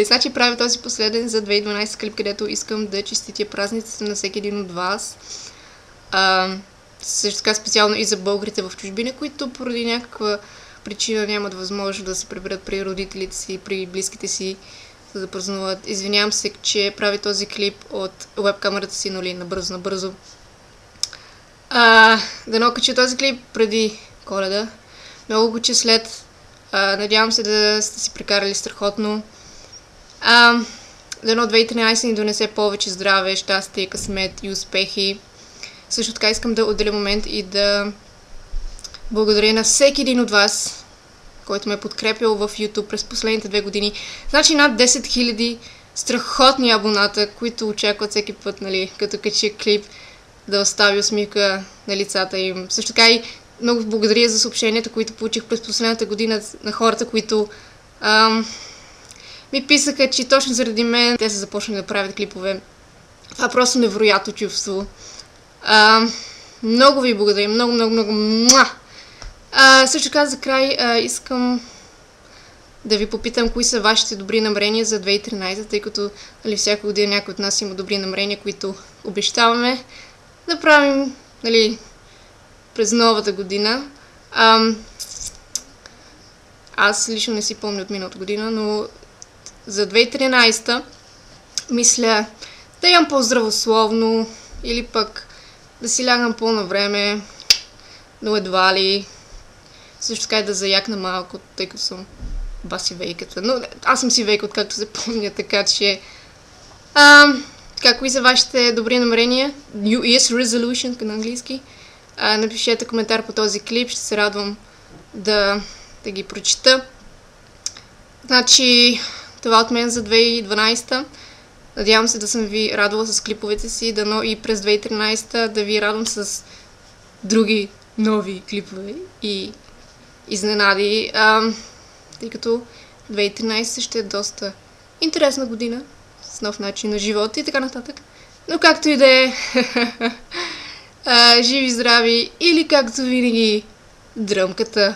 Нали, значи правя този последен за 2012 клип, където искам да честитя празниците на всеки един от вас. Също така специално и за българите в чужбина, които поради някаква причина нямат възможност да се приберат при родителите си, при близките си, за да празнуват. Извинявам се, че прави този клип от веб-камерата си, нали, набързо. Дано кача този клип преди Коледа. Много го че след. Надявам се да сте си прекарали страхотно. Дано 2013 ни донесе повече здраве, щастие, късмет и успехи. Също така искам да отделя момент и да благодаря на всеки един от вас, който ме е подкрепил в YouTube през последните 2 години. Значи над 10 000 страхотни абоната, които очакват всеки път, нали, като кача клип, да остави усмивка на лицата им. Също така и много благодаря за съобщенията, които получих през последната година на хората, които ми писаха, че точно заради мен те са започнали да правят клипове. Това е просто невероятно чувство. Много ви благодаря, много. Също така за край искам да ви попитам кои са вашите добри намерения за 2013, тъй като, нали, всяка година някой от нас има добри намерения, които обещаваме да правим, нали, през новата година. Аз лично не си помня от миналата година, но за 2013 мисля да ям по-здравословно или пък да си лягам по-на време, но едва ли. Също така и да заякна малко, тъй като съм баси вейката. Но аз съм си вейка, откакто се помня, така че... кои са вашите добри намерения? New Year's Resolution на английски. Напишете коментар по този клип, ще се радвам да ги прочета. Значи, това от мен за 2012. Надявам се да съм ви радвала с клиповете си, дано и през 2013 да ви радвам с други нови клипове и изненади, тъй като 2013 ще е доста интересна година, с нов начин на живота и така нататък. Но както и да е, живи, здрави или както винаги, дръмката.